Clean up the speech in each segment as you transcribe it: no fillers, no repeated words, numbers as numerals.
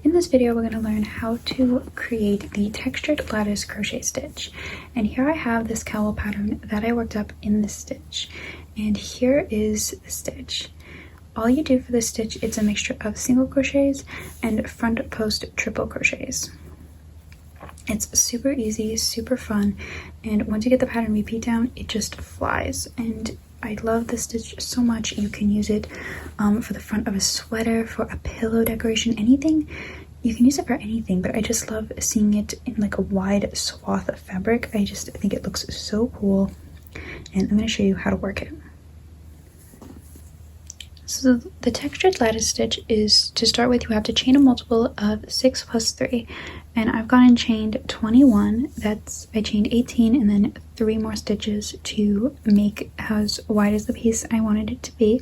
In this video, we're going to learn how to create the textured lattice crochet stitch. And here I have this cowl pattern that I worked up in this stitch. And here is the stitch. All you do for this stitch, it's a mixture of single crochets and front post triple crochets. It's super easy, super fun, and once you get the pattern repeat down, it just flies. And I love this stitch so much. You can use it for the front of a sweater, for a pillow decoration, anything. You can use it for anything, but I just love seeing it in like a wide swath of fabric. I just think it looks so cool, and I'm going to show you how to work it. So the textured lattice stitch is, to start with, you have to chain a multiple of 6 plus 3, and I've gone and chained 21. I chained 18 and then 3 more stitches to make as wide as the piece I wanted it to be.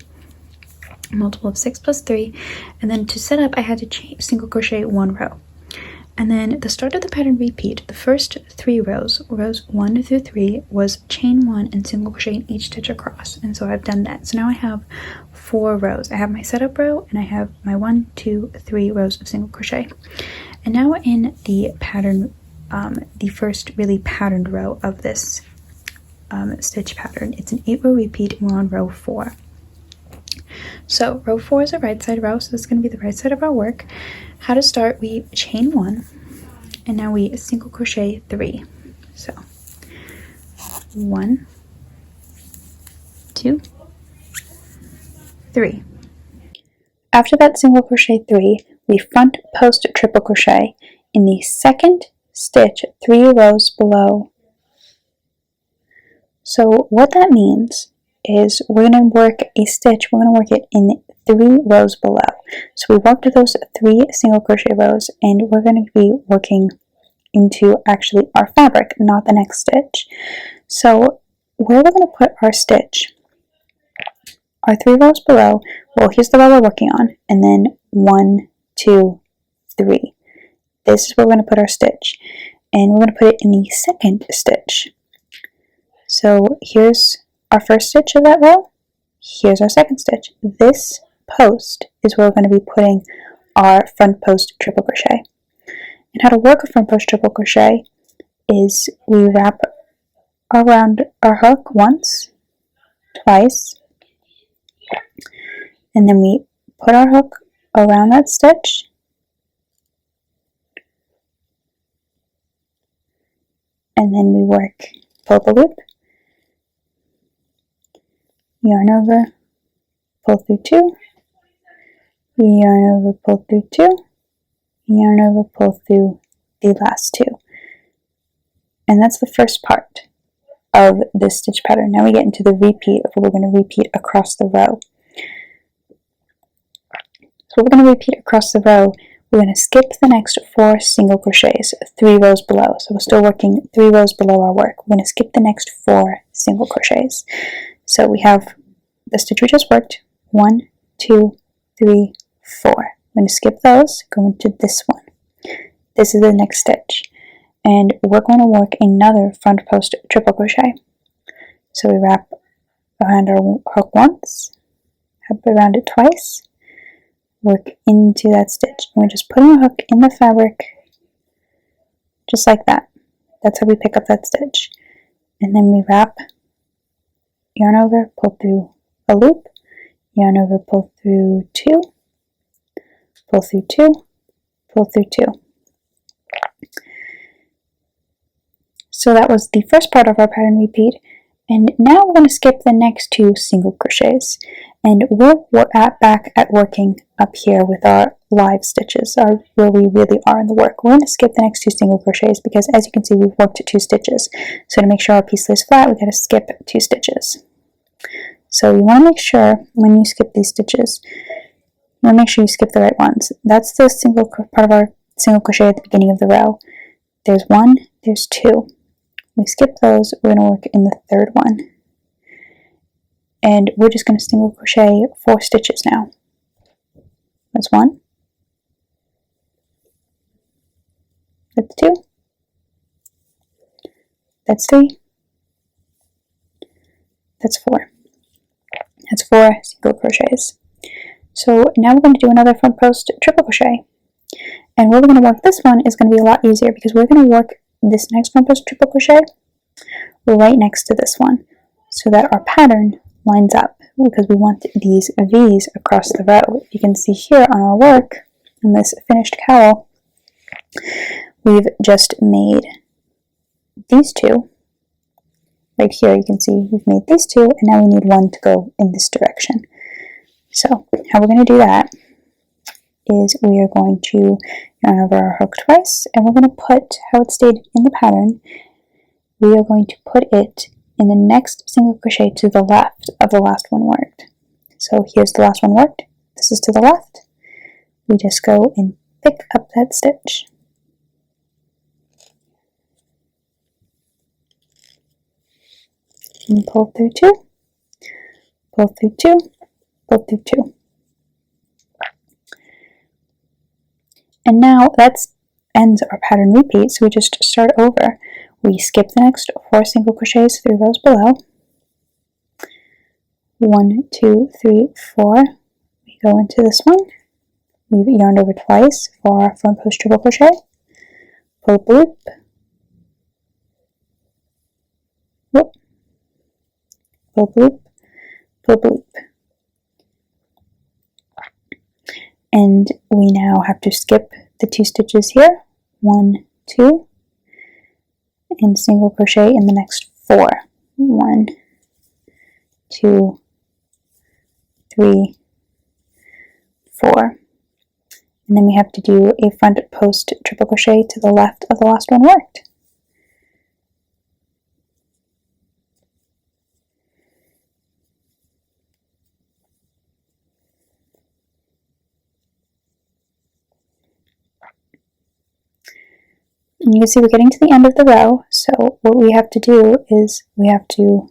A multiple of 6 plus 3, and then to set up I had to single crochet 1 row. And then the start of the pattern repeat, the first 3 rows 1 through 3, was chain 1 and single crochet in each stitch across. And so I've done that. So now I have 4 rows. I have my setup row and I have my 1, 2, 3 rows of single crochet. And now in the pattern, the first really patterned row of this stitch pattern, it's an 8-row repeat and we're on row 4. So row 4 is a right side row, so this is going to be the right side of our work. How to start: we chain 1 and now we single crochet 3. So 1, 2, 3. After that single crochet 3, we front post triple crochet in the second stitch 3 rows below. So what that means is we're going to work a stitch, we're going to work it in 3 rows below. So we worked those 3 single crochet rows, and we're going to be working into actually our fabric, not the next stitch. So where we're going to put our stitch, our 3 rows below, well, here's the row we're working on, and then 1, 2, 3. This is where we're going to put our stitch, and we're going to put it in the second stitch. So here's our first stitch of that row, here's our second stitch. This post is where we're going to be putting our front post triple crochet. And how to work a front post triple crochet is we wrap around our hook once, twice, and then we put our hook around that stitch, and then we work, pull the loop, yarn over, pull through 2, yarn over, pull through 2, yarn over, pull through the last 2. And that's the first part of this stitch pattern. Now we get into the repeat of what we're going to repeat across the row. So we're going to repeat across the row. We're going to skip the next 4 single crochets 3 rows below. So we're still working 3 rows below our work. We're going to skip the next 4 single crochets. So we have the stitch we just worked, 1, 2, 3, 4. We're going to skip those, go into this one. This is the next stitch. And we're going to work another front post triple crochet. So we wrap around our hook once, wrap around it twice, work into that stitch. And we're just putting a hook in the fabric, just like that. That's how we pick up that stitch. And then we wrap, yarn over, pull through a loop, yarn over, pull through 2, pull through 2, pull through 2. So that was the first part of our pattern repeat, and now we're going to skip the next 2 single crochets, and we're back at working up here with our live stitches, where we really are in the work. We're going to skip the next 2 single crochets because, as you can see, we've worked 2 stitches. So to make sure our piece lays flat, we got to skip 2 stitches. So you want to make sure when you skip these stitches, you want to make sure you skip the right ones. That's the single part of our single crochet at the beginning of the row. There's 1, there's 2. We skip those, we're going to work in the 3rd one. And we're just going to single crochet 4 stitches now. That's 1. That's 2. That's 3. That's 4. That's 4 single crochets. So now we're going to do another front post triple crochet And where we're going to work this one is going to be a lot easier because we're going to work this next front post triple crochet right next to this one so that our pattern lines up, because we want these V's across the row. You can see here on our work, in this finished cowl, we've just made these two. Right here you can see we've made these two, and now we need one to go in this direction. So how we're going to do that is we are going to yarn over our hook twice, and we're going to put, how it's stated in the pattern, we are going to put it in the next single crochet to the left of the last one worked. So here's the last one worked, this is to the left. We just go and pick up that stitch. And pull through two, pull through two, pull through two. And now that ends our pattern repeat, so we just start over. We skip the next 4 single crochets 3 rows below. 1, 2, 3, 4. We go into this one. We've yarned over twice for our front post triple crochet. Pull up a loop. Whoop. Pull up a loop. Pull up a loop. And we now have to skip the 2 stitches here. 1, 2. And single crochet in the next 4. 1, 2, 3, 4. And then we have to do a front post triple crochet to the left of the last one worked. And you can see we're getting to the end of the row, so what we have to do is we have to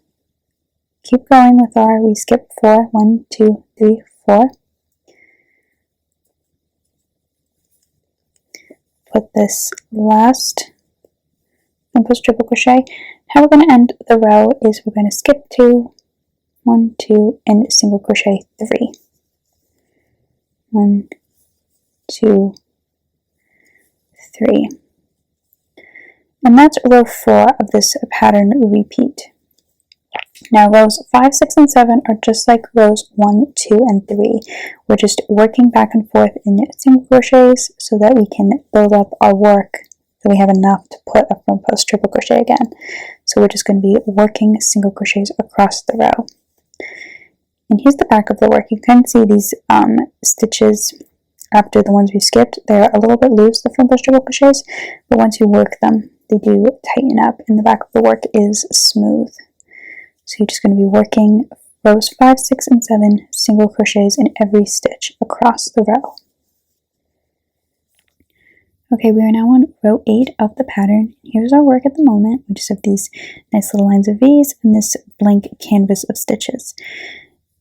keep going with our, we skip 4, 1, 2, 3, 4. Put this last front post triple crochet. How we're going to end the row is we're going to skip 2, 1, 2, and single crochet 3. 1, 2, 3. And that's row 4 of this pattern repeat. Now rows 5, 6, and 7 are just like rows 1, 2, and 3. We're just working back and forth in single crochets so that we can build up our work so we have enough to put a front post triple crochet again. So we're just going to be working single crochets across the row. And here's the back of the work. You can see these stitches after the ones we skipped. They're a little bit loose, the front post triple crochets, but once you work them, they do tighten up, and the back of the work is smooth. So you're just going to be working rows 5, 6, and 7 single crochets in every stitch across the row. Okay, we are now on row 8 of the pattern. Here's our work at the moment. We just have these nice little lines of V's and this blank canvas of stitches.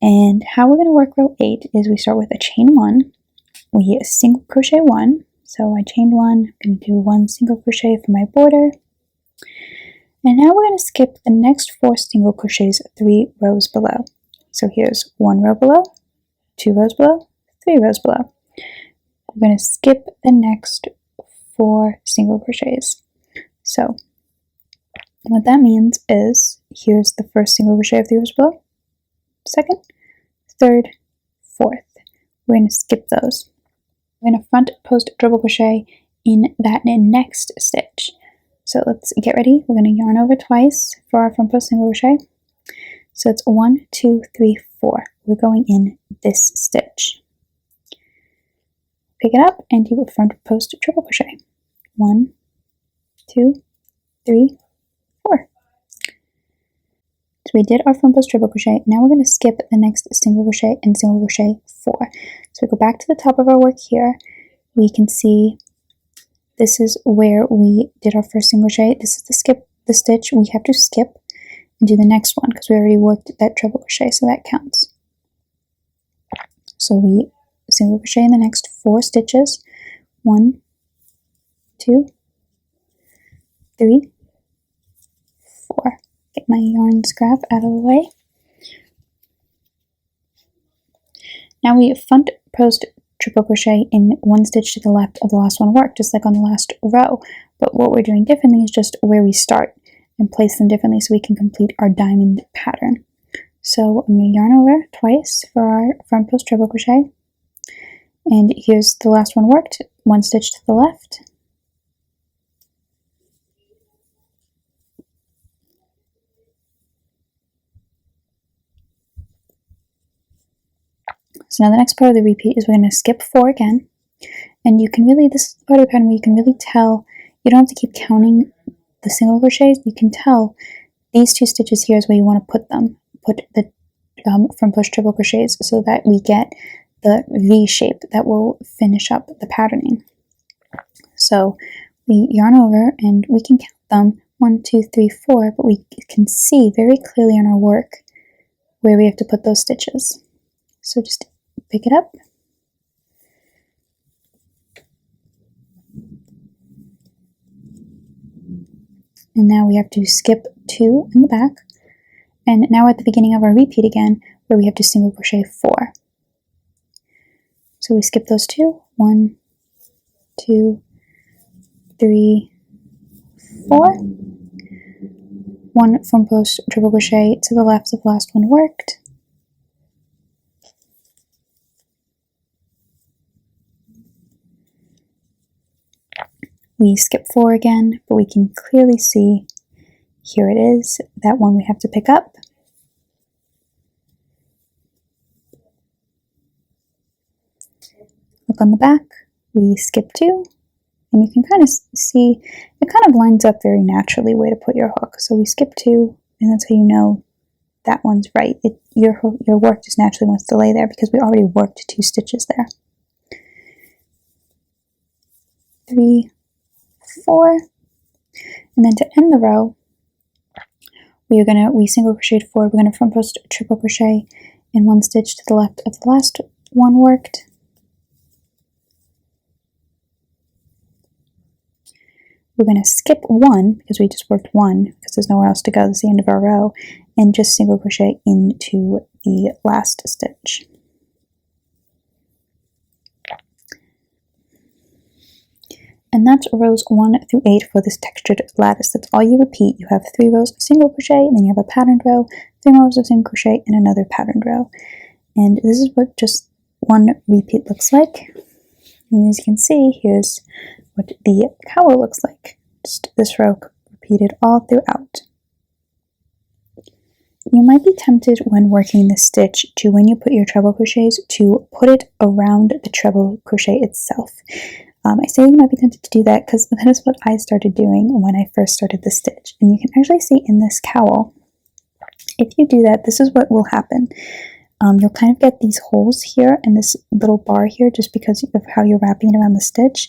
And how we're going to work row 8 is we start with a chain 1. We single crochet 1. So I chained 1. I'm going to do 1 single crochet for my border. And now we're going to skip the next 4 single crochets 3 rows below. So here's 1 row below, 2 rows below, 3 rows below. We're going to skip the next 4 single crochets. So what that means is here's the first single crochet of 3 rows below, second, third, fourth. We're going to skip those. We're going to front post triple crochet in that next stitch. So let's get ready. We're going to yarn over twice for our front post single crochet. So it's 1, 2, 3, 4. We're going in this stitch. Pick it up and do a front post triple crochet. 1, 2, 3, 4. So we did our front post triple crochet. Now we're going to skip the next single crochet and single crochet 4. So we go back to the top of our work here. We can see this is where we did our first single crochet. This is the stitch we have to skip and do the next one because we already worked that triple crochet, so that counts. So we single crochet in the next 4 stitches. 1, 2, 3, 4. Get my yarn scrap out of the way. Now we front post triple crochet in one stitch to the left of the last one worked, just like on the last row. But what we're doing differently is just where we start and place them differently so we can complete our diamond pattern. So I'm going to yarn over twice for our front post treble crochet, and here's the last one worked, one stitch to the left. So now the next part of the repeat is we're going to skip 4 again, and you can really, this is the part of the pattern where you can really tell, you don't have to keep counting the single crochets, you can tell these 2 stitches here is where you want to put them, put the front post triple crochets so that we get the V shape that will finish up the patterning. So we yarn over and we can count them 1, 2, 3, 4, but we can see very clearly in our work where we have to put those stitches. So just pick it up. And now we have to skip 2 in the back. And now we're at the beginning of our repeat again, where we have to single crochet 4. So we skip those 2. 1, 2, 3, 4. 1 front post triple crochet to the left of the last one worked. We skip 4 again, but we can clearly see, here it is, that one we have to pick up. Look on the back, we skip 2, and you can kind of see, it kind of lines up very naturally where to put your hook. So we skip 2, and that's how you know that one's right. Your work just naturally wants to lay there because we already worked 2 stitches there. 3, 4, and then to end the row, we single crocheted 4. We're going to front post triple crochet in 1 stitch to the left of the last one worked. We're going to skip 1 because we just worked 1 because there's nowhere else to go. This is the end of our row, and just single crochet into the last stitch. And that's rows 1 through 8 for this textured lattice. That's all you repeat. You have 3 rows of single crochet, and then you have a patterned row, 3 more rows of single crochet, and another patterned row. And this is what just one repeat looks like. And as you can see, here's what the cowl looks like. Just this row repeated all throughout. You might be tempted when working this stitch to, when you put your treble crochets, to put it around the treble crochet itself. I say you might be tempted to do that because that is what I started doing when I first started the stitch. And you can actually see in this cowl, if you do that, this is what will happen. You'll kind of get these holes here and this little bar here just because of how you're wrapping it around the stitch.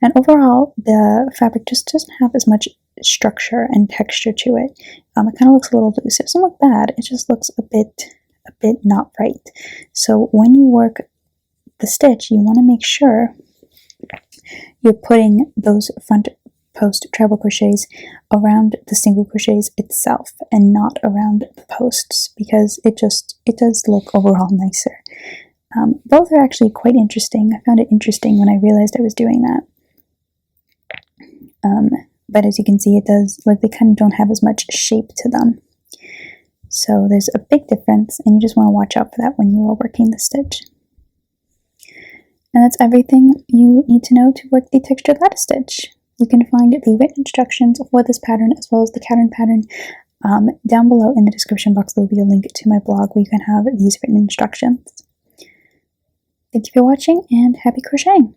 And overall, the fabric just doesn't have as much structure and texture to it. It kind of looks a little loose. It doesn't look bad, it just looks a bit not right. So when you work the stitch, you want to make sure you're putting those front post treble crochets around the single crochets itself and not around the posts, because it does look overall nicer. Both are actually quite interesting. I found it interesting when I realized I was doing that. But as you can see, it does, like, they kind of don't have as much shape to them. So there's a big difference, and you just want to watch out for that when you are working the stitch. And that's everything you need to know to work the textured lattice stitch. You can find the written instructions for this pattern as well as the pattern down below in the description box. There will be a link to my blog where you can have these written instructions. Thank you for watching and happy crocheting!